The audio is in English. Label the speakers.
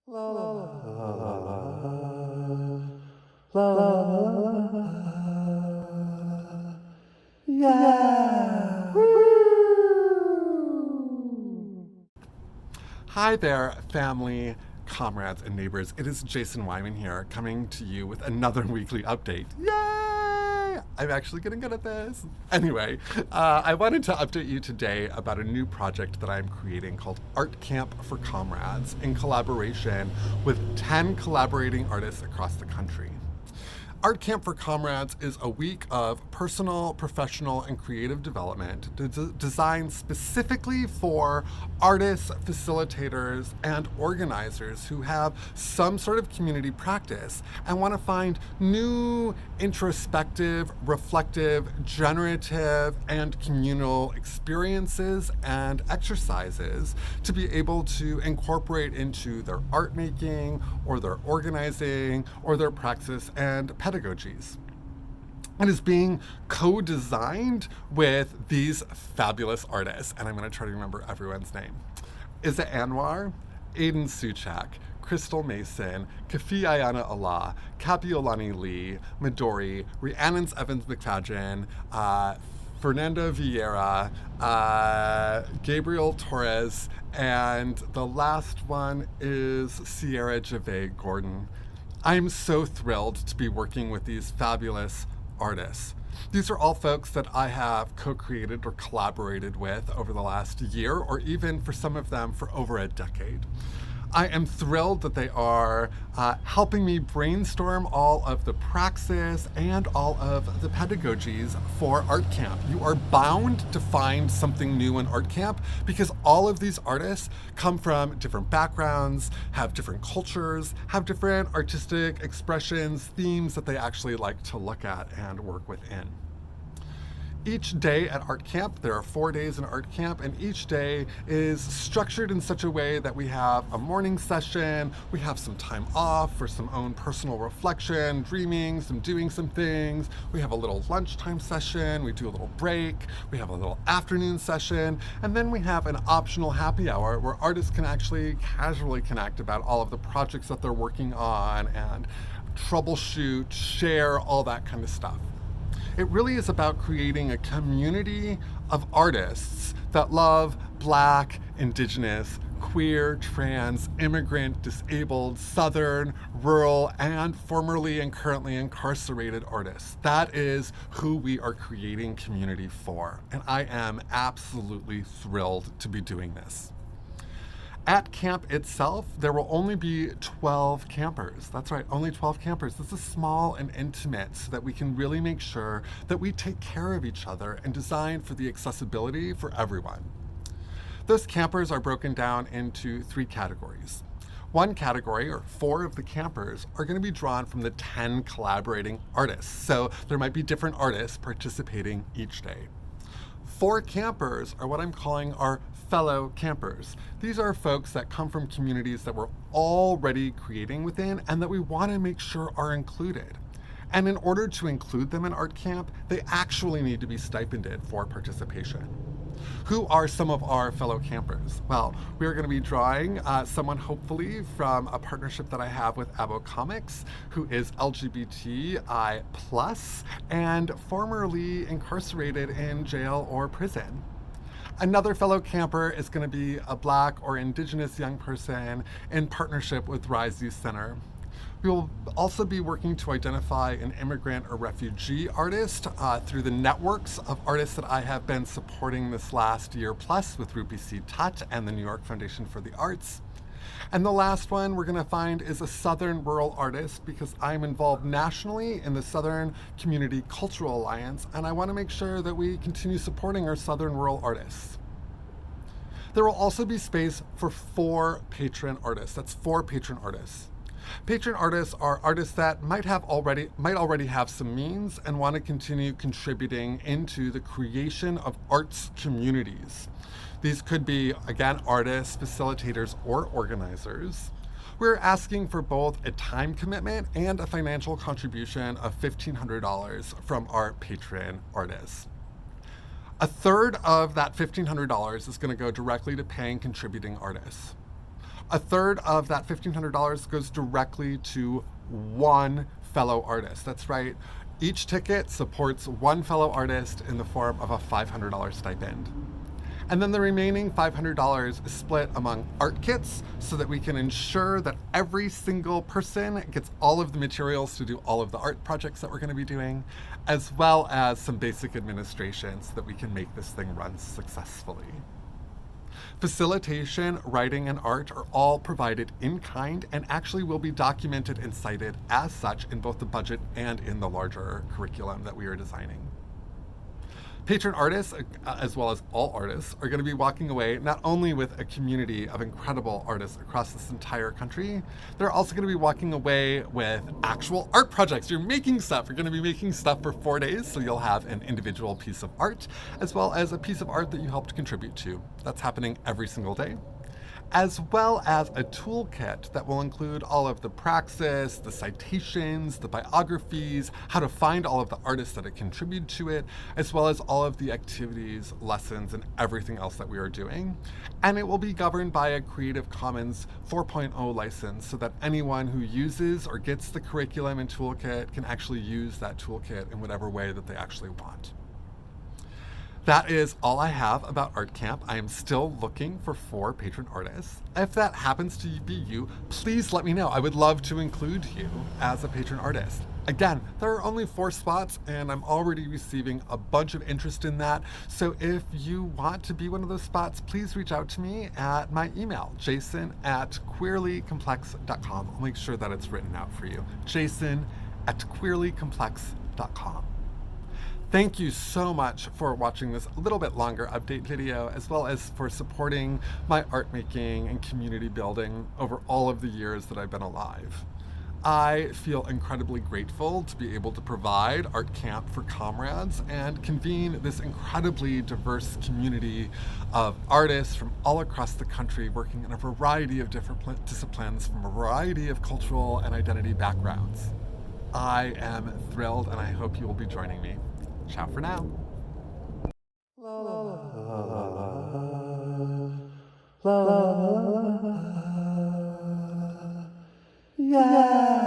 Speaker 1: La la la la la la la. Yeah. Woo!
Speaker 2: Hi there, family, comrades, and neighbors. It is Jason Wyman here, coming to you with another weekly update. Yay! I'm actually getting good at this. Anyway, I wanted to update you today about a new project that I'm creating called Art Camp for Comrades in collaboration with 10 collaborating artists across the country. Art Camp for Comrades is a week of personal, professional, and creative development designed specifically for artists, facilitators, and organizers who have some sort of community practice and want to find new, introspective, reflective, generative, and communal experiences and exercises to be able to incorporate into their art making or their organizing or their praxis and pedagogies. It is being co-designed with these fabulous artists, and I'm going to try to remember everyone's name. Is it Anwar, Aiden Suchak, Crystal Mason, Kafi Ayana Allah, Kapiolani Lee, Midori, Rhiannon's Evans McFadden, Fernando Vieira, Gabriel Torres, and the last one is Sierra Javed Gordon. I'm so thrilled to be working with these fabulous artists. These are all folks that I have co-created or collaborated with over the last year, or even for some of them for over a decade. I am thrilled that they are helping me brainstorm all of the praxis and all of the pedagogies for Art Camp. You are bound to find something new in Art Camp because all of these artists come from different backgrounds, have different cultures, have different artistic expressions, themes that they actually like to look at and work within. Each day at Art Camp, there are 4 days in Art Camp, and each day is structured in such a way that we have a morning session, we have some time off for some own personal reflection, dreaming, some doing some things, we have a little lunchtime session, we do a little break, we have a little afternoon session, and then we have an optional happy hour where artists can actually casually connect about all of the projects that they're working on and troubleshoot, share, all that kind of stuff. It really is about creating a community of artists that love Black, Indigenous, queer, trans, immigrant, disabled, Southern, rural, and formerly and currently incarcerated artists. That is who we are creating community for, and I am absolutely thrilled to be doing this. At camp itself, there will only be 12 campers. That's right, only 12 campers. This is small and intimate so that we can really make sure that we take care of each other and design for the accessibility for everyone. Those campers are broken down into 3 categories. One category, or 4 of the campers, are going to be drawn from the 10 collaborating artists. So there might be different artists participating each day. 4 campers are what I'm calling our fellow campers. These are folks that come from communities that we're already creating within and that we want to make sure are included. And in order to include them in Art Camp, they actually need to be stipended for participation. Who are some of our fellow campers? Well, we are going to be drawing someone hopefully from a partnership that I have with Abo Comics, who is LGBTI+, and formerly incarcerated in jail or prison. Another fellow camper is going to be a Black or Indigenous young person in partnership with Rise Youth Center. We will also be working to identify an immigrant or refugee artist through the networks of artists that I have been supporting this last year plus with Rupi C. Tut and the New York Foundation for the Arts. And the last one we're going to find is a Southern rural artist because I'm involved nationally in the Southern Community Cultural Alliance, and I want to make sure that we continue supporting our Southern rural artists. There will also be space for 4 patron artists. That's 4 patron artists. Patron artists are artists that might already have some means and want to continue contributing into the creation of arts communities. These could be, again, artists, facilitators, or organizers. We're asking for both a time commitment and a financial contribution of $1,500 from our patron artists. A third of that $1,500 is going to go directly to paying contributing artists. A third of that $1,500 goes directly to one fellow artist. That's right. Each ticket supports one fellow artist in the form of a $500 stipend. And then the remaining $500 is split among art kits so that we can ensure that every single person gets all of the materials to do all of the art projects that we're going to be doing, as well as some basic administration so that we can make this thing run successfully. Facilitation, writing, and art are all provided in kind and actually will be documented and cited as such in both the budget and in the larger curriculum that we are designing. Patron artists, as well as all artists, are going to be walking away not only with a community of incredible artists across this entire country, they're also going to be walking away with actual art projects. You're making stuff. You're going to be making stuff for 4 days, so you'll have an individual piece of art, as well as a piece of art that you helped contribute to. That's happening every single day, as well as a toolkit that will include all of the praxis, the citations, the biographies, how to find all of the artists that have contributed to it, as well as all of the activities, lessons, and everything else that we are doing. And it will be governed by a Creative Commons 4.0 license so that anyone who uses or gets the curriculum and toolkit can actually use that toolkit in whatever way that they actually want. That is all I have about Art Camp. I am still looking for 4 patron artists. If that happens to be you, please let me know. I would love to include you as a patron artist. Again, there are only 4 spots and I'm already receiving a bunch of interest in that. So if you want to be one of those spots, please reach out to me at my email, jason@queerlycomplex.com. I'll make sure that it's written out for you. jason@queerlycomplex.com. Thank you so much for watching this a little bit longer update video, as well as for supporting my art making and community building over all of the years that I've been alive. I feel incredibly grateful to be able to provide Art Camp for Comrades and convene this incredibly diverse community of artists from all across the country working in a variety of different disciplines from a variety of cultural and identity backgrounds. I am thrilled and I hope you will be joining me. Ciao for now.
Speaker 1: La la la la la. Yeah.